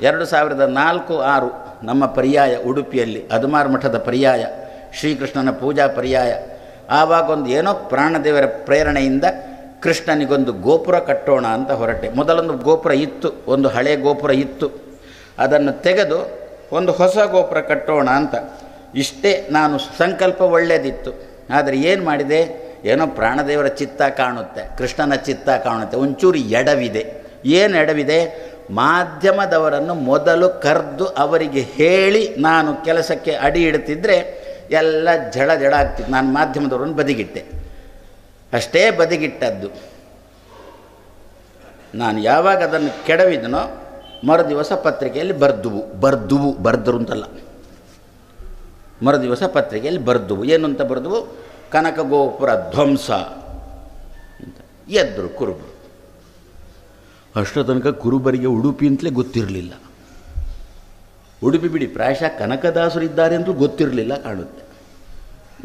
2004-06 ನಮ್ಮ ಪರ್ಯಾಯ ಉಡುಪಿಯಲ್ಲಿ ಅದುಮಾರು ಮಠದ ಪರ್ಯಾಯ, ಶ್ರೀಕೃಷ್ಣನ ಪೂಜಾ ಪರ್ಯಾಯ. ಆವಾಗೊಂದು ಏನೋ ಪ್ರಾಣದೇವರ ಪ್ರೇರಣೆಯಿಂದ ಕೃಷ್ಣನಿಗೊಂದು ಗೋಪುರ ಕಟ್ಟೋಣ ಅಂತ ಹೊರಟೆ. ಮೊದಲೊಂದು ಗೋಪುರ ಇತ್ತು, ಒಂದು ಹಳೆ ಗೋಪುರ ಇತ್ತು, ಅದನ್ನು ತೆಗೆದು ಒಂದು ಹೊಸ ಗೋಪುರ ಕಟ್ಟೋಣ ಅಂತ. ಇಷ್ಟೇ ನಾನು ಸಂಕಲ್ಪ ಒಳ್ಳೆಯದಿತ್ತು. ಆದರೆ ಏನು ಮಾಡಿದೆ, ಏನೋ ಪ್ರಾಣದೇವರ ಚಿತ್ತ ಕಾಣುತ್ತೆ, ಕೃಷ್ಣನ ಚಿತ್ತ ಕಾಣುತ್ತೆ, ಒಂಚೂರು ಎಡವಿದೆ. ಏನು ಎಡವಿದೆ, ಮಾಧ್ಯಮದವರನ್ನು ಮೊದಲು ಕರೆದು ಅವರಿಗೆ ಹೇಳಿ ನಾನು ಕೆಲಸಕ್ಕೆ ಅಡಿ ಇಡ್ತಿದ್ರೆ ಎಲ್ಲ ಜಡ ಆಗ್ತಿತ್ತು. ನಾನು ಮಾಧ್ಯಮದವರನ್ನು ಬದಿಗಿಟ್ಟೆ, ಅಷ್ಟೇ ಬದಿಗಿಟ್ಟದ್ದು. ನಾನು ಯಾವಾಗ ಅದನ್ನು ಕೆಡವಿದನೋ ಮರುದಿವಸ ಪತ್ರಿಕೆಯಲ್ಲಿ ಬರ್ದುವು ಅಂತಲ್ಲ, ಮರುದಿವಸ ಪತ್ರಿಕೆಯಲ್ಲಿ ಬರ್ದುವು. ಏನು ಅಂತ ಬರ್ದುವು, ಕನಕ ಗೋಪುರ ಧ್ವಂಸ ಅಂತ. ಎದ್ದರು ಕುರುಬರು. ಅಷ್ಟೋ ತನಕ ಕುರುಬರಿಗೆ ಉಡುಪಿ ಅಂತಲೇ ಗೊತ್ತಿರಲಿಲ್ಲ. ಉಡುಪಿ ಬಿಡಿ, ಪ್ರಾಯಶಃ ಕನಕದಾಸರಿದ್ದಾರೆ ಅಂತಲೂ ಗೊತ್ತಿರಲಿಲ್ಲ ಕಾಣುತ್ತೆ.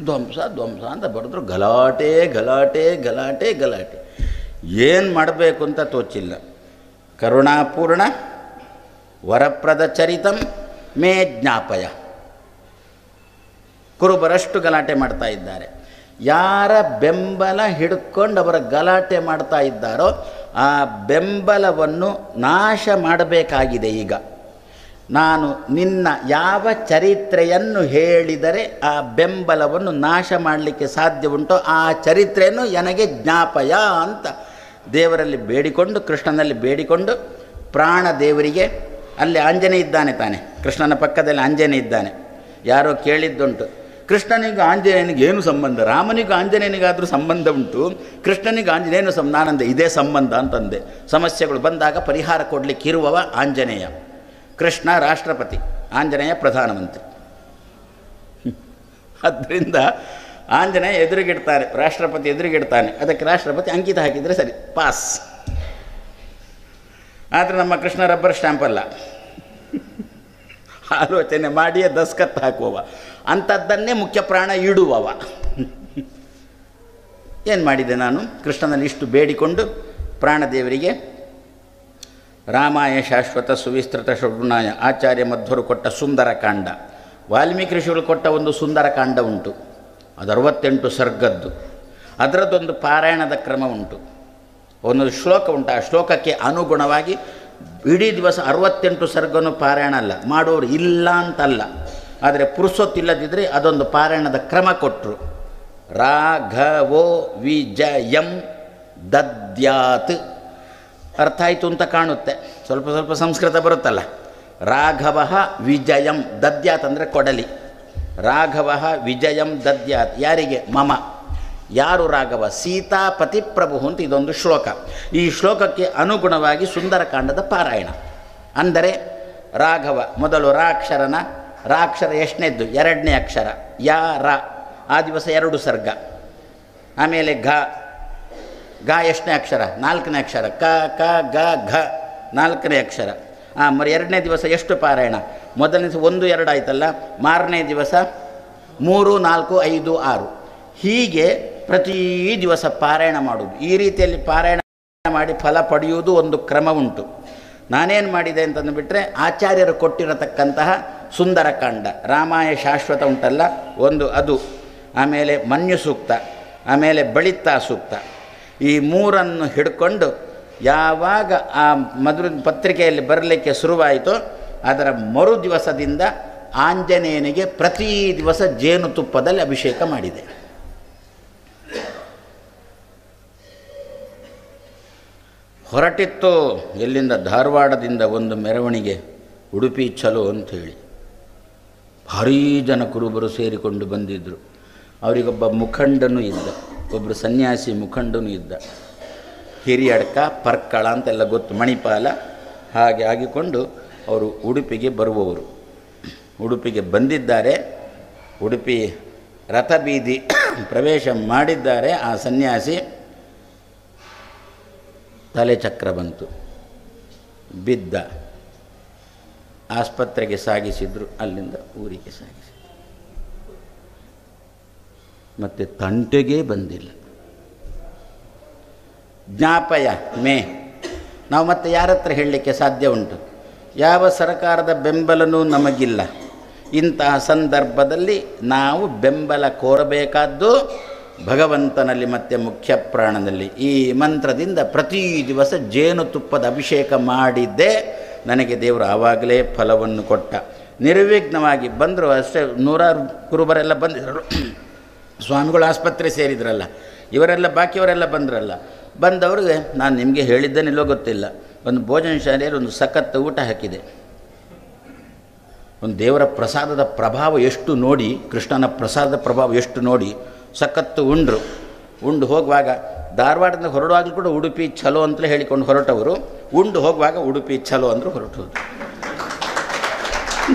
ಧ್ವಂಸ ಅಂತ ಬರೆದ್ರು. ಗಲಾಟೆ. ಏನು ಮಾಡಬೇಕು ಅಂತ ತೋಚಿಲ್ಲ. ಕರುಣಾಪೂರ್ಣ ವರಪ್ರದ ಚರಿತಂ ಮೇ ಜ್ಞಾಪಯ. ಕುರುಬರಷ್ಟು ಗಲಾಟೆ ಮಾಡ್ತಾ ಇದ್ದಾರೆ. ಯಾರ ಬೆಂಬಲ ಹಿಡ್ಕೊಂಡು ಅವರ ಗಲಾಟೆ ಮಾಡ್ತಾ ಇದ್ದಾರೋ ಆ ಬೆಂಬಲವನ್ನು ನಾಶ ಮಾಡಬೇಕಾಗಿದೆ. ಈಗ ನಾನು ನಿನ್ನ ಯಾವ ಚರಿತ್ರೆಯನ್ನು ಹೇಳಿದರೆ ಆ ಬೆಂಬಲವನ್ನು ನಾಶ ಮಾಡಲಿಕ್ಕೆ ಸಾಧ್ಯ ಉಂಟೋ ಆ ಚರಿತ್ರೆಯನ್ನು ನನಗೆ ಜ್ಞಾಪಯ ಅಂತ ದೇವರಲ್ಲಿ ಬೇಡಿಕೊಂಡು, ಕೃಷ್ಣನಲ್ಲಿ ಬೇಡಿಕೊಂಡು, ಪ್ರಾಣ ದೇವರಿಗೆ ಅಲ್ಲಿ ಆಂಜನೇಯ ಇದ್ದಾನೆ ತಾನೆ, ಕೃಷ್ಣನ ಪಕ್ಕದಲ್ಲಿ ಆಂಜನೇಯ ಇದ್ದಾನೆ. ಯಾರೋ ಕೇಳಿದ್ದುಂಟು, ಕೃಷ್ಣನಿಗೆ ಆಂಜನೇಯನಿಗೆ ಏನು ಸಂಬಂಧ? ರಾಮನಿಗೆ ಆಂಜನೇಯನಿಗಾದರೂ ಸಂಬಂಧ ಉಂಟು, ಕೃಷ್ಣನಿಗೆ ಆಂಜನೇಯನ ನಾನಂದೆ ಇದೇ ಸಂಬಂಧ ಅಂತಂದೆ. ಸಮಸ್ಯೆಗಳು ಬಂದಾಗ ಪರಿಹಾರ ಕೊಡಲಿಕ್ಕೆ ಇರುವವ ಆಂಜನೇಯ. ಕೃಷ್ಣ ರಾಷ್ಟ್ರಪತಿ, ಆಂಜನೇಯ ಪ್ರಧಾನಮಂತ್ರಿ. ಆದ್ದರಿಂದ ಆಂಜನೇಯ ಎದುರಿಗಿಡ್ತಾನೆ, ರಾಷ್ಟ್ರಪತಿ ಎದುರಿಗಿಡ್ತಾನೆ. ಅದಕ್ಕೆ ರಾಷ್ಟ್ರಪತಿ ಅಂಕಿತ ಹಾಕಿದರೆ ಸರಿ, ಪಾಸ್. ಆದರೆ ನಮ್ಮ ಕೃಷ್ಣ ರಬ್ಬರ್ ಸ್ಟ್ಯಾಂಪ್ ಅಲ್ಲ, ಆಲೋಚನೆ ಮಾಡಿಯೇ ದಸ್ಕತ್ ಹಾಕುವವ, ಅಂಥದ್ದನ್ನೇ ಮುಖ್ಯ ಪ್ರಾಣ ಇಡುವವ. ಏನು ಮಾಡಿದೆ ನಾನು? ಕೃಷ್ಣನಲ್ಲಿ ಇಷ್ಟು ಬೇಡಿಕೊಂಡು ಪ್ರಾಣದೇವರಿಗೆ ರಾಮಾಯ ಶಾಶ್ವತ ಸುವಿಸ್ತೃತ ಷಡ್ಗುಣಾಯ ಆಚಾರ್ಯ ಮಧ್ವರು ಕೊಟ್ಟ ಸುಂದರಕಾಂಡ, ವಾಲ್ಮೀಕಿ ಋಷಿಗಳು ಕೊಟ್ಟ ಒಂದು ಸುಂದರಕಾಂಡ ಉಂಟು, ಅದು 68 ಸರ್ಗದ್ದು. ಅದರದ್ದೊಂದು ಪಾರಾಯಣದ ಕ್ರಮ ಉಂಟು, ಒಂದೊಂದು ಶ್ಲೋಕ ಉಂಟು. ಆ ಶ್ಲೋಕಕ್ಕೆ ಅನುಗುಣವಾಗಿ ಇಡೀ ದಿವಸ 68 ಸರ್ಗನೂ ಪಾರಾಯಣ ಅಲ್ಲ, ಮಾಡೋರು ಇಲ್ಲ ಅಂತಲ್ಲ, ಆದರೆ ಪುರುಸೊತ್ತಿಲ್ಲದಿದ್ದರೆ ಅದೊಂದು ಪಾರಾಯಣದ ಕ್ರಮ ಕೊಟ್ಟರು. ರಾಘವೋ ವಿಜಯಂ ದದ್ಯಾತ್. ಅರ್ಥ ಆಯಿತು ಅಂತ ಕಾಣುತ್ತೆ, ಸ್ವಲ್ಪ ಸಂಸ್ಕೃತ ಬರುತ್ತಲ್ಲ. ರಾಘವ ವಿಜಯಂ ದದ್ಯಾತ್ ಅಂದರೆ ಕೊಡಲಿ. ರಾಘವ ವಿಜಯಂ ದದ್ಯಾತ್ ಯಾರಿಗೆ? ಮಮ. ಯಾರು ರಾಘವ? ಸೀತಾಪತಿ ಪ್ರಭು ಅಂತ ಇದೊಂದು ಶ್ಲೋಕ. ಈ ಶ್ಲೋಕಕ್ಕೆ ಅನುಗುಣವಾಗಿ ಸುಂದರಕಾಂಡದ ಪಾರಾಯಣ. ಅಂದರೆ ರಾಘವ ಮೊದಲು ರಾಕ್ಷರನ, ರಾಕ್ಷರ ಎಷ್ಟನೇದ್ದು? 2ನೇ ಅಕ್ಷರ. ಯಾ ರ, ಆ ದಿವಸ 2 ಸರ್ಗ. ಆಮೇಲೆ ಘ ಎಷ್ಟನೇ ಅಕ್ಷರ? 4ನೇ ಅಕ್ಷರ. ಕ ಕ ಗ ಘ 4ನೇ ಅಕ್ಷರ. మరి 2ನೇ ದಿವಸ ಎಷ್ಟು ಪಾರಾಯಣ? ಮೊದಲನೇ ದಿವಸ 1 2 ಆಯ್ತಲ್ಲ, ಮಾರನೇ ದಿವಸ 3 4 5 6. ಹೀಗೆ ಪ್ರತಿ ದಿವಸ ಪಾರಾಯಣ ಮಾಡುವುದು. ಈ ರೀತಿಯಲ್ಲಿ ಪಾರಾಯಣ ಮಾಡಿ ಫಲ ಪಡೆಯುವುದು ಒಂದು ಕ್ರಮ ಉಂಟು. ನಾನೇನು ಮಾಡಿದೆ ಅಂತಂದುಬಿಟ್ರೆ, ಆಚಾರ್ಯರು ಕೊಟ್ಟಿರತಕ್ಕಂತಹ ಸುಂದರಕಾಂಡ, ರಾಮಾಯ ಶಾಶ್ವತ ಉಂಟಲ್ಲ ಒಂದು ಅದು, ಆಮೇಲೆ ಮನ್ಯು ಸೂಕ್ತ, ಆಮೇಲೆ ಬಳಿತಾ ಸೂಕ್ತ, ಈ 3 ಹಿಡ್ಕೊಂಡು ಯಾವಾಗ ಆ ಮಧುರ ಪತ್ರಿಕೆಯಲ್ಲಿ ಬರಲಿಕ್ಕೆ ಶುರುವಾಯಿತೋ ಅದರ ಮರು ದಿವಸದಿಂದ ಆಂಜನೇಯನಿಗೆ ಪ್ರತಿ ದಿವಸ ಜೇನುತುಪ್ಪದಲ್ಲಿ ಅಭಿಷೇಕ ಮಾಡಿದೆ. ಹೊರಟಿತ್ತು ಎಲ್ಲಿಂದ? ಧಾರವಾಡದಿಂದ ಒಂದು ಮೆರವಣಿಗೆ, ಉಡುಪಿ ಚಲೋ ಅಂಥೇಳಿ. ಭಾರೀ ಜನ ಕುರುಬರು ಸೇರಿಕೊಂಡು ಬಂದಿದ್ದರು. ಅವರಿಗೊಬ್ಬ ಮುಖಂಡನೂ ಇದ್ದ, ಒಬ್ಬರು ಸನ್ಯಾಸಿ ಮುಖಂಡನೂ ಇದ್ದ. ಹಿರಿಯಡ್ಕ, ಪರ್ಕಳ ಅಂತೆಲ್ಲ ಗೊತ್ತು, ಮಣಿಪಾಲ ಹಾಗೆ ಆಗಿಕೊಂಡು ಅವರು ಉಡುಪಿಗೆ ಬರುವವರು. ಉಡುಪಿಗೆ ಬಂದಿದ್ದಾರೆ. ಉಡುಪಿ ರಥಬೀದಿ ಪ್ರವೇಶ ಮಾಡಿದ್ದಾರೆ. ಆ ಸನ್ಯಾಸಿ ತಲೆ ಚಕ್ರ ಬಂತು, ಬಿದ್ದ. ಆಸ್ಪತ್ರೆಗೆ ಸಾಗಿಸಿದ್ರು, ಅಲ್ಲಿಂದ ಊರಿಗೆ ಸಾಗಿಸಿದ್ರು. ಮತ್ತು ತಂಟೆಗೆ ಬಂದಿಲ್ಲ. ಜ್ಞಾಪಯ ಮೇ. ನಾವು ಮತ್ತೆ ಯಾರ ಹತ್ರ ಹೇಳಲಿಕ್ಕೆ ಸಾಧ್ಯ ಉಂಟು? ಯಾವ ಸರ್ಕಾರದ ಬೆಂಬಲನೂ ನಮಗಿಲ್ಲ. ಇಂತಹ ಸಂದರ್ಭದಲ್ಲಿ ನಾವು ಬೆಂಬಲ ಕೋರಬೇಕಾದ್ದು ಭಗವಂತನಲ್ಲಿ ಮತ್ತು ಮುಖ್ಯ ಪ್ರಾಣನಲ್ಲಿ. ಈ ಮಂತ್ರದಿಂದ ಪ್ರತಿ ದಿವಸ ಜೇನುತುಪ್ಪದ ಅಭಿಷೇಕ ಮಾಡಿದ್ದೇ ನನಗೆ ದೇವರು ಆವಾಗಲೇ ಫಲವನ್ನು ಕೊಟ್ಟ. ನಿರ್ವಿಘ್ನವಾಗಿ ಬಂದರು. ಅಷ್ಟೇ, ನೂರಾರು ಕುರುಬರೆಲ್ಲ ಬಂದಿದ್ದರು. ಸ್ವಾಮಿಗಳು ಆಸ್ಪತ್ರೆ ಸೇರಿದ್ರಲ್ಲ, ಇವರೆಲ್ಲ ಬಾಕಿಯವರೆಲ್ಲ ಬಂದ್ರಲ್ಲ. ಬಂದವ್ರಿಗೆ ನಾನು ನಿಮಗೆ ಹೇಳಿದ್ದೇನಿಲ್ಲೋ ಗೊತ್ತಿಲ್ಲ, ಒಂದು ಭೋಜನ ಶಾಲೆಯಲ್ಲಿ ಒಂದು ಸಖತ್ ಊಟ ಹಾಕಿದೆ. ಒಂದು ದೇವರ ಪ್ರಸಾದದ ಪ್ರಭಾವ ಎಷ್ಟು ನೋಡಿ, ಕೃಷ್ಣನ ಪ್ರಸಾದದ ಪ್ರಭಾವ ಎಷ್ಟು ನೋಡಿ ಸಖತ್ತು ಉಂಡ್ರು. ಉಂಡು ಹೋಗುವಾಗ ಧಾರವಾಡದಿಂದ ಹೊರಡುವಾಗಲೂ ಕೂಡ ಉಡುಪಿ ಛಲೋ ಅಂತಲೇ ಹೇಳಿಕೊಂಡು ಹೊರಟವರು, ಉಂಡು ಹೋಗುವಾಗ ಉಡುಪಿ ಛಲೋ ಅಂದರು ಹೊರಟೋದು.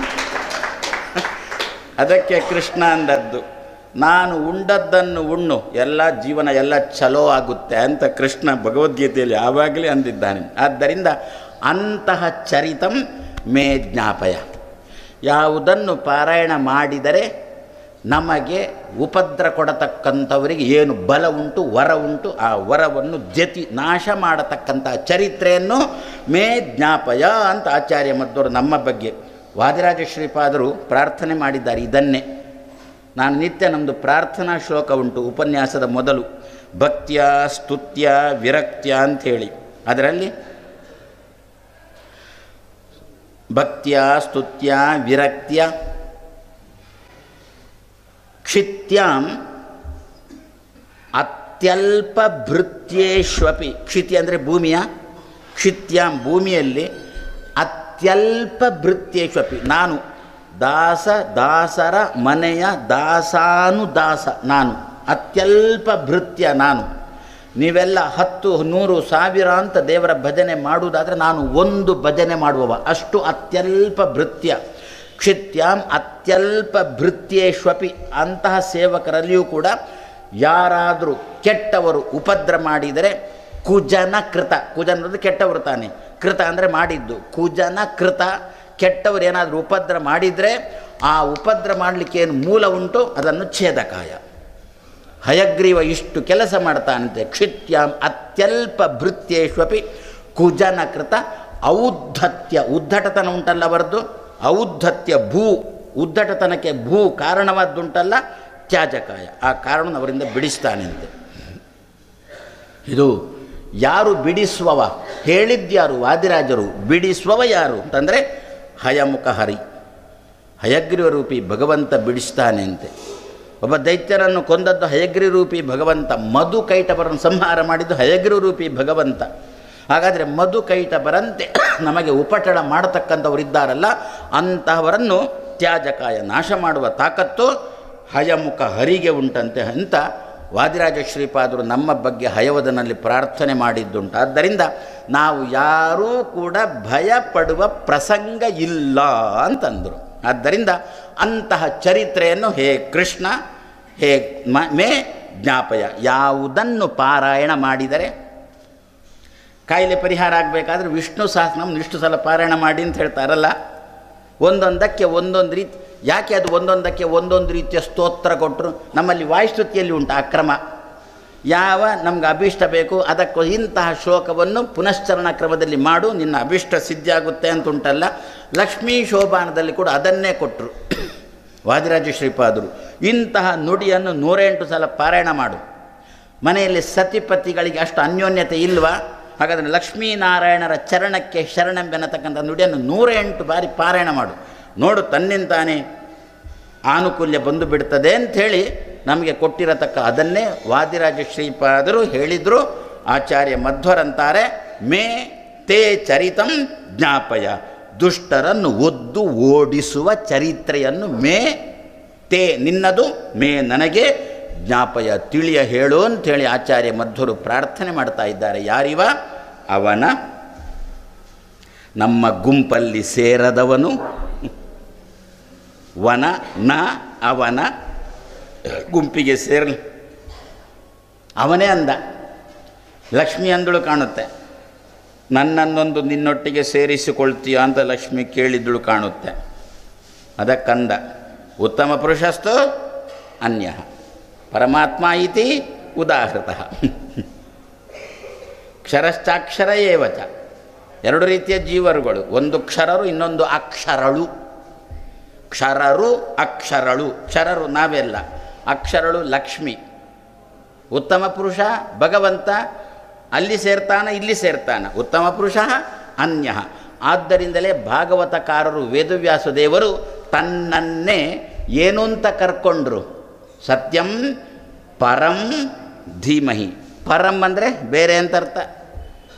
ಅದಕ್ಕೆ ಕೃಷ್ಣ ಅಂದದ್ದು, ನಾನು ಉಂಡದ್ದನ್ನು ಉಣ್ಣು, ಎಲ್ಲ ಜೀವನ ಎಲ್ಲ ಛಲೋ ಆಗುತ್ತೆ ಅಂತ ಕೃಷ್ಣ ಭಗವದ್ಗೀತೆಯಲ್ಲಿ ಆವಾಗಲೇ ಅಂದಿದ್ದಾನೆ. ಆದ್ದರಿಂದ ಅಂತಹ ಚರಿತಂ ಮೇ ಜ್ಞಾಪಯ. ಯಾವುದನ್ನು ಪಾರಾಯಣ ಮಾಡಿದರೆ ನಮಗೆ ಉಪದ್ರ ಕೊಡತಕ್ಕಂಥವರಿಗೆ ಏನು ಬಲ ಉಂಟು, ವರ ಉಂಟು, ಆ ವರವನ್ನು ನಾಶ ಮಾಡತಕ್ಕಂಥ ಚರಿತ್ರೆಯನ್ನು ಮೇ ಜ್ಞಾಪಯ ಅಂತ ಆಚಾರ್ಯ ಮಧ್ವರು ನಮ್ಮ ಬಗ್ಗೆ ವಾದಿರಾಜ ಶ್ರೀಪಾದರು ಪ್ರಾರ್ಥನೆ ಮಾಡಿದ್ದಾರೆ. ಇದನ್ನೇ ನಾನು ನಿತ್ಯ, ನಮ್ಮದು ಪ್ರಾರ್ಥನಾ ಶ್ಲೋಕ ಉಂಟು ಉಪನ್ಯಾಸದ ಮೊದಲು, ಭಕ್ತ್ಯ ಸ್ತುತ್ಯ ವಿರಕ್ತ್ಯ ಅಂಥೇಳಿ. ಅದರಲ್ಲಿ ಭಕ್ತ್ಯ ಸ್ತುತ್ಯ ವಿರಕ್ತ್ಯ ಕ್ಷಿತ್ಯಾಂ ಅತ್ಯಲ್ಪ ಭೃತ್ಯೇಶ್ವಪಿ. ಕ್ಷಿತಿ ಅಂದರೆ ಭೂಮಿಯ, ಕ್ಷಿತ್ಯಾಂ ಭೂಮಿಯಲ್ಲಿ, ಅತ್ಯಲ್ಪ ಭೃತ್ಯೇಶ್ವಪಿ ನಾನು ದಾಸರ ಮನೆಯ ದಾಸಾನುದಾಸ ನಾನು, ಅತ್ಯಲ್ಪ ಭೃತ್ಯ ನಾನು. ನೀವೆಲ್ಲ 10, 100, 1000 ಅಂತ ದೇವರ ಭಜನೆ ಮಾಡುವುದಾದರೆ ನಾನು ಒಂದು ಭಜನೆ ಮಾಡುವವ, ಅಷ್ಟು ಅತ್ಯಲ್ಪ ಭೃತ್ಯ. ಕ್ಷಿತ್ಯಾಂ ಅತ್ಯಲ್ಪ ಭೃತ್ಯೇಶ್ವಪಿ. ಅಂತಹ ಸೇವಕರಲ್ಲಿಯೂ ಕೂಡ ಯಾರಾದರೂ ಕೆಟ್ಟವರು ಉಪದ್ರ ಮಾಡಿದರೆ ಕುಜನ ಕೃತ, ಕುಜನ ಅಂದರೆ ಕೆಟ್ಟವರು ತಾನೆ, ಕೃತ ಅಂದರೆ ಮಾಡಿದ್ದು, ಕುಜನ ಕೃತ. ಕೆಟ್ಟವರು ಏನಾದರೂ ಉಪದ್ರ ಮಾಡಿದರೆ ಆ ಉಪದ್ರ ಮಾಡಲಿಕ್ಕೆ ಏನು ಮೂಲ ಉಂಟು ಅದನ್ನು ಛೇದಕಾಯ. ಹಯಗ್ರೀವ ಇಷ್ಟು ಕೆಲಸ ಮಾಡ್ತಾನಂತೆ. ಕ್ಷಿತ್ಯಾಂ ಅತ್ಯಲ್ಪ ಭೃತ್ಯೇಶ್ವಪಿ ಕುಜನ ಕೃತ ಔದ್ಧತ್ಯ. ಉದ್ಧಟತನ ಉಂಟಲ್ಲ ಅವರದ್ದು, ಔದ್ಧತ್ಯ ಭೂ, ಉದ್ಧಟತನಕ್ಕೆ ಭೂ ಕಾರಣವಾದ್ದುಂಟಲ್ಲ ತ್ಯಾಜಕಾಯ, ಆ ಕಾರಣ ಅವರಿಂದ ಬಿಡಿಸ್ತಾನಂತೆ. ಇದು ಯಾರು ಬಿಡಿಸುವವ ಹೇಳಿದ್ಯಾರು? ವಾದಿರಾಜರು. ಬಿಡಿಸುವವ ಯಾರು ಅಂತಂದರೆ ಹಯಮುಖ ಹರಿ, ಹಯಗ್ರೀವ ರೂಪಿ ಭಗವಂತ ಬಿಡಿಸ್ತಾನೆ ಅಂತೆ. ಒಬ್ಬ ದೈತ್ಯರನ್ನು ಕೊಂದದ್ದು ಹಯಗ್ರೀವ ರೂಪಿ ಭಗವಂತ, ಮಧು ಕೈಟಬರನ್ನು ಸಂಹಾರ ಮಾಡಿದ್ದು ಹಯಗ್ರೀವ ರೂಪಿ ಭಗವಂತ. ಹಾಗಾದರೆ ಮಧು ಕೈಟಬರಂತೆ ನಮಗೆ ಉಪಟಳ ಮಾಡತಕ್ಕಂಥವರಿದ್ದಾರಲ್ಲ, ಅಂತಹವರನ್ನು ತ್ಯಾಜಕಾಯ ನಾಶ ಮಾಡುವ ತಾಕತ್ತು ಹಯಮುಖ ಹರಿಗೆ ಉಂಟಂತೆ ಅಂತ ವಾದಿರಾಜ ಶ್ರೀಪಾದರು ನಮ್ಮ ಬಗ್ಗೆ ಹಯವದನಲ್ಲಿ ಪ್ರಾರ್ಥನೆ ಮಾಡಿದ್ದುಂಟು. ಆದ್ದರಿಂದ ನಾವು ಯಾರೂ ಕೂಡ ಭಯ ಪಡುವ ಪ್ರಸಂಗ ಇಲ್ಲ ಅಂತಂದರು. ಆದ್ದರಿಂದ ಅಂತಹ ಚರಿತ್ರೆಯನ್ನು ಹೇ ಕೃಷ್ಣ, ಹೇ ಮೇ ಜ್ಞಾಪಯ. ಯಾವುದನ್ನು ಪಾರಾಯಣ ಮಾಡಿದರೆ ಕಾಯಿಲೆ ಪರಿಹಾರ ಆಗಬೇಕಾದ್ರೆ ವಿಷ್ಣು ಸಹಸ್ರನಾಮ ಇಷ್ಟು ಸಲ ಪಾರಾಯಣ ಮಾಡಿ ಅಂತ ಹೇಳ್ತಾರಲ್ಲ, ಒಂದೊಂದಕ್ಕೆ ಒಂದೊಂದು ರೀತಿ. ಯಾಕೆ ಅದು ಒಂದೊಂದಕ್ಕೆ ಒಂದೊಂದು ರೀತಿಯ ಸ್ತೋತ್ರ ಕೊಟ್ಟರು? ನಮ್ಮಲ್ಲಿ ವಾಯುಸ್ತುತಿಯಲ್ಲಿ ಉಂಟು ಆ ಕ್ರಮ. ಯಾವ ನಮ್ಗೆ ಅಭೀಷ್ಟ ಬೇಕು ಅದಕ್ಕೂ ಇಂತಹ ಶ್ಲೋಕವನ್ನು ಪುನಶ್ಚರಣ ಕ್ರಮದಲ್ಲಿ ಮಾಡು, ನಿನ್ನ ಅಭೀಷ್ಟ ಸಿದ್ಧಿ ಆಗುತ್ತೆ ಅಂತ ಉಂಟಲ್ಲ. ಲಕ್ಷ್ಮೀ ಶೋಭಾನದಲ್ಲಿ ಕೂಡ ಅದನ್ನೇ ಕೊಟ್ಟರು ವಾದಿರಾಜ ಶ್ರೀಪಾದರು. ಇಂತಹ ನುಡಿಯನ್ನು 108 ಸಲ ಪಾರಾಯಣ ಮಾಡು. ಮನೆಯಲ್ಲಿ ಸತಿಪತಿಗಳಿಗೆ ಅಷ್ಟು ಅನ್ಯೋನ್ಯತೆ ಇಲ್ವಾ? ಹಾಗಾದರೆ ಲಕ್ಷ್ಮೀನಾರಾಯಣರ ಚರಣಕ್ಕೆ ಶರಣೆಂಬೆನ್ನತಕ್ಕಂಥ ನುಡಿಯನ್ನು 108 ಬಾರಿ ಪಾರಾಯಣ ಮಾಡು. ನೋಡು, ತನ್ನಿಂತಾನೇ ಆನುಕೂಲ್ಯ ಬಂದು ಬಿಡ್ತದೆ ಅಂಥೇಳಿ ನಮಗೆ ಕೊಟ್ಟಿರತಕ್ಕ ಅದನ್ನೇ ವಾದಿರಾಜ ಶ್ರೀಪಾದರು ಹೇಳಿದರು. ಆಚಾರ್ಯ ಮಧ್ವರಂತಾರೆ, ಮೇ ತೇ ಚರಿತಂ ಜ್ಞಾಪಯ. ದುಷ್ಟರನ್ನು ಒದ್ದು ಓಡಿಸುವ ಚರಿತ್ರೆಯನ್ನು ಮೇ ತೇ ನಿನ್ನದು, ಮೇ ನನಗೆ ಜ್ಞಾಪಯ ತಿಳಿಯ ಹೇಳು ಅಂಥೇಳಿ ಆಚಾರ್ಯ ಮಧ್ವರು ಪ್ರಾರ್ಥನೆ ಮಾಡ್ತಾ ಇದ್ದಾರೆ. ಯಾರಿವ? ಅವನ ನಮ್ಮ ಗುಂಪಲ್ಲಿ ಸೇರದವನು, ವನ ನ ಅವನ ಗುಂಪಿಗೆ ಸೇರಲಿ. ಅವನೇ ಅಂದ. ಲಕ್ಷ್ಮಿ ಅಂದಳು ಕಾಣುತ್ತೆ, ನನ್ನನ್ನೊಂದು ನಿನ್ನೊಟ್ಟಿಗೆ ಸೇರಿಸಿಕೊಳ್ತೀಯ ಅಂತ ಲಕ್ಷ್ಮಿ ಕೇಳಿದ್ದಳು ಕಾಣುತ್ತೆ. ಅದಕ್ಕಂದ, ಉತ್ತಮ ಪುರುಷಸ್ತು ಅನ್ಯ ಪರಮಾತ್ಮ ಇತಿ ಉದಾಹೃತಃ ಕ್ಷರಶ್ಚಾಕ್ಷರ ಏವಚ ಎರಡು ರೀತಿಯ ಜೀವರುಗಳು, ಒಂದು ಕ್ಷರರು, ಇನ್ನೊಂದು ಅಕ್ಷರಳು. ಕ್ಷರರು ಅಕ್ಷರಳು. ಕ್ಷರರು ನಾವೆಲ್ಲ, ಅಕ್ಷರಳು ಲಕ್ಷ್ಮಿ. ಉತ್ತಮ ಪುರುಷ ಭಗವಂತ ಅಲ್ಲಿ ಸೇರ್ತಾನ, ಇಲ್ಲಿ ಸೇರ್ತಾನ. ಉತ್ತಮ ಪುರುಷ ಅನ್ಯ. ಆದ್ದರಿಂದಲೇ ಭಾಗವತಕಾರರು ವೇದವ್ಯಾಸ ದೇವರು ತನ್ನನ್ನೇ ಏನು ಅಂತ ಕರ್ಕೊಂಡ್ರು? ಸತ್ಯಂ ಪರಂ ಧೀಮಹಿ. ಪರಂ ಅಂದರೆ ಬೇರೆ ಅಂತ ಅರ್ಥ.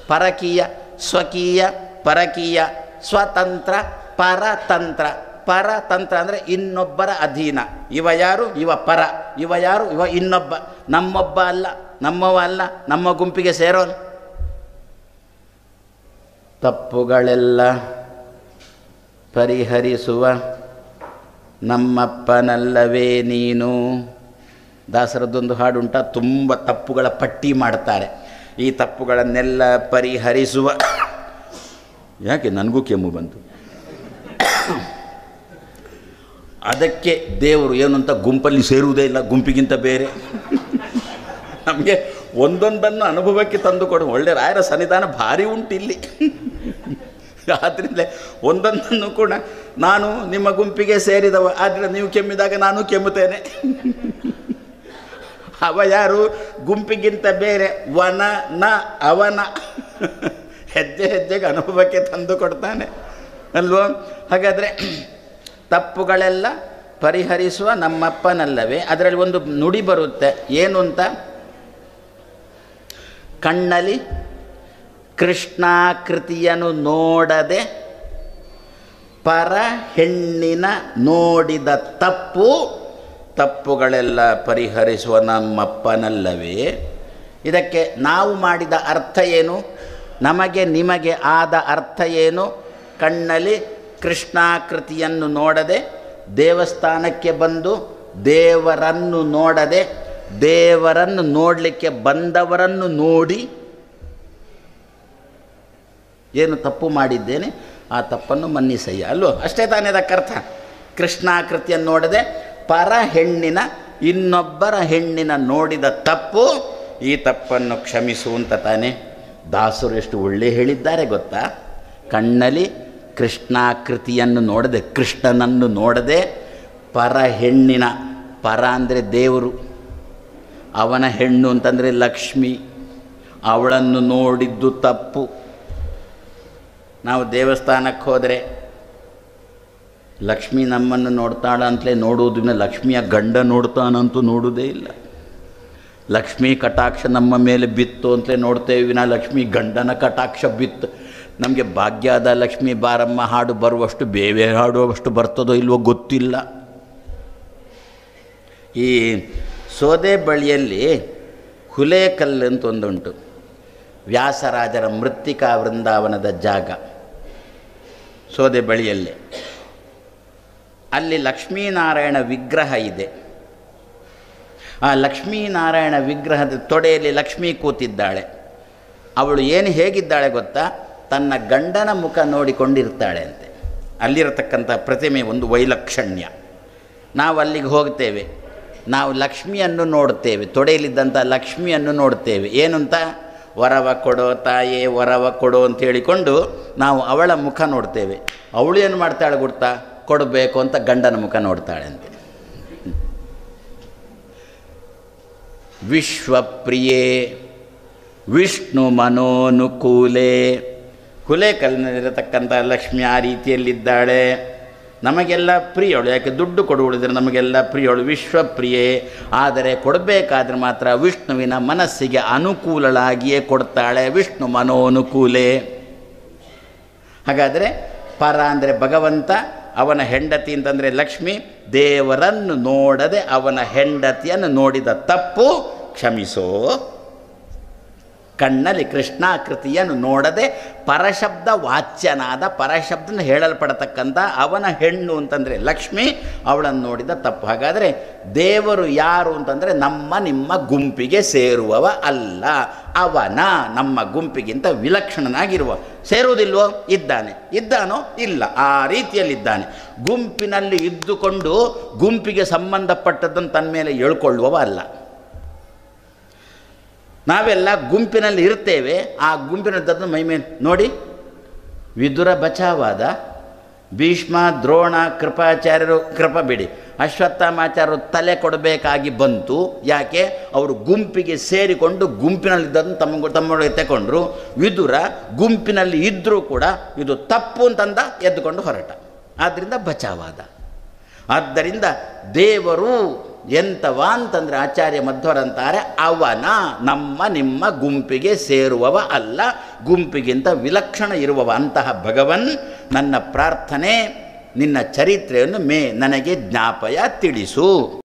ಪರಕೀಯ, ಸ್ವಕೀಯ, ಪರಕೀಯ, ಸ್ವತಂತ್ರ, ಪರತಂತ್ರ. ಪರತಂತ್ರ ಅಂದರೆ ಇನ್ನೊಬ್ಬರ ಅಧೀನ. ಇವ ಯಾರು? ಇವ ಪರ. ಇವ ಯಾರು? ಇವ ಇನ್ನೊಬ್ಬ. ನಮ್ಮೊಬ್ಬ ಅಲ್ಲ, ನಮ್ಮವ ಅಲ್ಲ, ನಮ್ಮ ಗುಂಪಿಗೆ ಸೇರೋಲ್ಲ. ತಪ್ಪುಗಳೆಲ್ಲ ಪರಿಹರಿಸುವ ನಮ್ಮಪ್ಪನಲ್ಲವೇ ನೀನು. ದಾಸರದ್ದೊಂದು ಹಾಡುಂಟ, ತುಂಬ ತಪ್ಪುಗಳ ಪಟ್ಟಿ ಮಾಡ್ತಾರೆ. ಈ ತಪ್ಪುಗಳನ್ನೆಲ್ಲ ಪರಿಹರಿಸುವ. ಯಾಕೆ ನನಗೂ ಕೆಮ್ಮು ಬಂತು? ಅದಕ್ಕೆ ದೇವರು ಏನು ಅಂತ ಗುಂಪಲ್ಲಿ ಸೇರುವುದೇ ಇಲ್ಲ, ಗುಂಪಿಗಿಂತ ಬೇರೆ. ನಮಗೆ ಒಂದೊಂದನ್ನು ಅನುಭವಕ್ಕೆ ತಂದು ಕೊಡು. ಒಳ್ಳೆ ರಾಯರ ಸನ್ನಿಧಾನ ಭಾರಿ ಉಂಟು ಇಲ್ಲಿ. ಆದ್ದರಿಂದ ಒಂದೊಂದನ್ನು ಕೂಡ ನಾನು ನಿಮ್ಮ ಗುಂಪಿಗೆ ಸೇರಿದವ, ಆದರೆ ನೀವು ಕೆಮ್ಮಿದಾಗ ನಾನು ಕೆಮ್ಮುತ್ತೇನೆ. ಅವ ಯಾರು? ಗುಂಪಿಗಿಂತ ಬೇರೆ. ವನ ನ ಅವನ. ಹೆಜ್ಜೆ ಹೆಜ್ಜೆಗೆ ಅನುಭವಕ್ಕೆ ತಂದು ಕೊಡ್ತಾನೆ ಅಲ್ವೋ? ಹಾಗಾದರೆ ತಪ್ಪುಗಳೆಲ್ಲ ಪರಿಹರಿಸುವ ನಮ್ಮಪ್ಪನಲ್ಲವೇ. ಅದರಲ್ಲಿ ಒಂದು ನುಡಿ ಬರುತ್ತೆ, ಏನು ಅಂತ? ಕಣ್ಣಲ್ಲಿ ಕೃಷ್ಣಾಕೃತಿಯನ್ನು ನೋಡದೆ ಪರ ಹೆಣ್ಣಿನ ನೋಡಿದ ತಪ್ಪು. ತಪ್ಪುಗಳೆಲ್ಲ ಪರಿಹರಿಸುವ ನಮ್ಮಪ್ಪನಲ್ಲವೇ. ಇದಕ್ಕೆ ನಾವು ಮಾಡಿದ ಅರ್ಥ ಏನು? ನಮಗೆ ನಿಮಗೆ ಆದ ಅರ್ಥ ಏನು? ಕಣ್ಣಲ್ಲಿ ಕೃಷ್ಣಾಕೃತಿಯನ್ನು ನೋಡದೆ, ದೇವಸ್ಥಾನಕ್ಕೆ ಬಂದು ದೇವರನ್ನು ನೋಡದೆ, ದೇವರನ್ನು ನೋಡಲಿಕ್ಕೆ ಬಂದವರನ್ನು ನೋಡಿ ಏನು ತಪ್ಪು ಮಾಡಿದ್ದೇನೆ ಆ ತಪ್ಪನ್ನು ಮನ್ನಿಸಯ್ಯ ಅಲ್ವೋ? ಅಷ್ಟೇ ತಾನೇ ಅದಕ್ಕರ್ಥ. ಕೃಷ್ಣಾಕೃತಿಯನ್ನು ನೋಡದೆ ಪರ ಹೆಣ್ಣಿನ, ಇನ್ನೊಬ್ಬರ ಹೆಣ್ಣಿನ ನೋಡಿದ ತಪ್ಪು, ಈ ತಪ್ಪನ್ನು ಕ್ಷಮಿಸುವಂತ ತಾನೆ ದಾಸರು ಎಷ್ಟು ಒಳ್ಳೆ ಹೇಳಿದ್ದಾರೆ ಗೊತ್ತಾ? ಕಣ್ಣಲ್ಲಿ ಕೃಷ್ಣಾಕೃತಿಯನ್ನು ನೋಡದೆ, ಕೃಷ್ಣನನ್ನು ನೋಡದೆ, ಪರ ಹೆಣ್ಣಿನ, ಪರ ಅಂದರೆ ದೇವರು, ಅವನ ಹೆಣ್ಣು ಅಂತಂದರೆ ಲಕ್ಷ್ಮಿ, ಅವಳನ್ನು ನೋಡಿದ್ದು ತಪ್ಪು. ನಾವು ದೇವಸ್ಥಾನಕ್ಕೆ ಹೋದರೆ ಲಕ್ಷ್ಮಿ ನಮ್ಮನ್ನು ನೋಡ್ತಾಳ ಅಂತಲೇ ನೋಡುವುದನ್ನ, ಲಕ್ಷ್ಮಿಯ ಗಂಡ ನೋಡ್ತಾನಂತೂ ನೋಡುವುದೇ ಇಲ್ಲ. ಲಕ್ಷ್ಮೀ ಕಟಾಕ್ಷ ನಮ್ಮ ಮೇಲೆ ಬಿತ್ತು ಅಂತಲೇ ನೋಡ್ತೇವೆ ವಿನ ಲಕ್ಷ್ಮೀ ಗಂಡನ ಕಟಾಕ್ಷ ಬಿತ್ತು. ನಮಗೆ ಭಾಗ್ಯದ ಲಕ್ಷ್ಮೀ ಬಾರಮ್ಮ ಹಾಡು ಬರುವಷ್ಟು, ಬೇವೆ ಹಾಡುವಷ್ಟು ಬರ್ತದೋ ಇಲ್ವೋ ಗೊತ್ತಿಲ್ಲ. ಈ ಸೋದೆ ಬಳಿಯಲ್ಲಿ ಹುಲೇಕಲ್ಲು ಅಂತ ಒಂದುಂಟು, ವ್ಯಾಸರಾಜರ ಮೃತ್ತಿಕಾ ವೃಂದಾವನದ ಜಾಗ. ಸೋದೆ ಬಳಿಯಲ್ಲೇ ಅಲ್ಲಿ ಲಕ್ಷ್ಮೀನಾರಾಯಣ ವಿಗ್ರಹ ಇದೆ. ಆ ಲಕ್ಷ್ಮೀನಾರಾಯಣ ವಿಗ್ರಹದ ತೊಡೆಯಲ್ಲಿ ಲಕ್ಷ್ಮೀ ಕೂತಿದ್ದಾಳೆ. ಅವಳು ಏನು ಹೇಗಿದ್ದಾಳೆ ಗೊತ್ತಾ? ತನ್ನ ಗಂಡನ ಮುಖ ನೋಡಿಕೊಂಡಿರ್ತಾಳೆ ಅಂತೆ. ಅಲ್ಲಿರತಕ್ಕಂಥ ಪ್ರತಿಮೆ ಒಂದು ವೈಲಕ್ಷಣ್ಯ. ನಾವು ಅಲ್ಲಿಗೆ ಹೋಗ್ತೇವೆ, ನಾವು ಲಕ್ಷ್ಮಿಯನ್ನು ನೋಡ್ತೇವೆ, ತೊಡೆಯಲ್ಲಿದ್ದಂಥ ಲಕ್ಷ್ಮಿಯನ್ನು ನೋಡ್ತೇವೆ. ಏನಂತ? ವರವ ಕೊಡೋ ತಾಯೇ, ವರವ ಕೊಡೋ ಅಂತ ಹೇಳಿಕೊಂಡು ನಾವು ಅವಳ ಮುಖ ನೋಡ್ತೇವೆ. ಅವಳು ಏನು ಮಾಡ್ತಾಳೆ ಗೊತ್ತಾ? ಕೊಡಬೇಕು ಅಂತ ಗಂಡನ ಮುಖ ನೋಡ್ತಾಳೆ ಅಂತೆ. ವಿಶ್ವಪ್ರಿಯೇ ವಿಷ್ಣು ಮನೋನುಕೂಲೆ. ಹುಲೇಕಲ್ಲಿನಲ್ಲಿರತಕ್ಕಂಥ ಲಕ್ಷ್ಮಿ ಆ ರೀತಿಯಲ್ಲಿದ್ದಾಳೆ. ನಮಗೆಲ್ಲ ಪ್ರಿಯಳು, ಯಾಕೆ ದುಡ್ಡು ಕೊಡುವುಳಿದ್ರೆ ನಮಗೆಲ್ಲ ಪ್ರಿಯಳು, ವಿಶ್ವಪ್ರಿಯೆ. ಆದರೆ ಕೊಡಬೇಕಾದ್ರೆ ಮಾತ್ರ ವಿಷ್ಣುವಿನ ಮನಸ್ಸಿಗೆ ಅನುಕೂಲಳಾಗಿಯೇ ಕೊಡ್ತಾಳೆ. ವಿಷ್ಣು ಮನೋನುಕೂಲೆ. ಹಾಗಾದರೆ ಪರ ಅಂದರೆ ಭಗವಂತ, ಅವನ ಹೆಂಡತಿ ಅಂತಂದರೆ ಲಕ್ಷ್ಮಿ. ದೇವರನ್ನು ನೋಡದೆ ಅವನ ಹೆಂಡತಿಯನ್ನು ನೋಡಿದ ತಪ್ಪು ಕ್ಷಮಿಸೋ. ಕಣ್ಣಲ್ಲಿ ಕೃಷ್ಣಾಕೃತಿಯನ್ನು ನೋಡದೆ ಪರಶಬ್ದ ವಾಚ್ಯನಾದ, ಪರಶಬ್ದನ ಹೇಳಲ್ಪಡತಕ್ಕಂಥ ಅವನ ಹೆಣ್ಣು ಅಂತಂದರೆ ಲಕ್ಷ್ಮಿ, ಅವಳನ್ನು ನೋಡಿದ ತಪ್ಪು. ಹಾಗಾದರೆ ದೇವರು ಯಾರು ಅಂತಂದರೆ ನಮ್ಮ ನಿಮ್ಮ ಗುಂಪಿಗೆ ಸೇರುವವ ಅಲ್ಲ. ಅವನ ನಮ್ಮ ಗುಂಪಿಗಿಂತ ವಿಲಕ್ಷಣನಾಗಿರುವ. ಸೇರುವುದಿಲ್ವೋ? ಇದ್ದಾನೆ. ಇದ್ದಾನೋ? ಇಲ್ಲ. ಆ ರೀತಿಯಲ್ಲಿದ್ದಾನೆ. ಗುಂಪಿನಲ್ಲಿ ಇದ್ದುಕೊಂಡು ಗುಂಪಿಗೆ ಸಂಬಂಧಪಟ್ಟದ್ದನ್ನು ತನ್ನ ಮೇಲೆ ಎಳ್ಕೊಳ್ಳುವವ ಅಲ್ಲ. ನಾವೆಲ್ಲ ಗುಂಪಿನಲ್ಲಿ ಇರ್ತೇವೆ, ಆ ಗುಂಪಿನದ್ದನ್ನು ಮೈ ಮೇಲೆ ನೋಡಿ ವಿದುರ ಬಚಾವಾದ. ಭೀಷ್ಮ, ದ್ರೋಣ, ಕೃಪಾಚಾರ್ಯರು, ಬಿಡಿ, ಅಶ್ವತ್ಥಾಮಾಚಾರ್ಯರು ತಲೆ ಕೊಡಬೇಕಾಗಿ ಬಂತು. ಯಾಕೆ? ಅವರು ಗುಂಪಿಗೆ ಸೇರಿಕೊಂಡು ಗುಂಪಿನಲ್ಲಿದ್ದನ್ನು ತಮ್ಮೊಳಗೆ ತಗೊಂಡ್ರು. ವಿದುರ ಗುಂಪಿನಲ್ಲಿ ಇದ್ದರೂ ಕೂಡ ಇದು ತಪ್ಪು ಅಂತಂದ, ಎದ್ದುಕೊಂಡು ಹೊರಟ. ಆದ್ದರಿಂದ ಬಚಾವಾದ. ಆದ್ದರಿಂದ ದೇವರು ಎಂಥವ ಅಂತಂದರೆ ಆಚಾರ್ಯ ಮಧ್ವರಂತಾರೆ, ಅವನ ನಮ್ಮ ನಿಮ್ಮ ಗುಂಪಿಗೆ ಸೇರುವವ ಅಲ್ಲ, ಗುಂಪಿಗಿಂತ ವಿಲಕ್ಷಣ ಇರುವವ. ಅಂತಹ ಭಗವನ್, ನನ್ನ ಪ್ರಾರ್ಥನೆ ನಿನ್ನ ಚರಿತ್ರೆಯನ್ನು ನನಗೆ ಜ್ಞಾಪಯ ತಿಳಿಸು.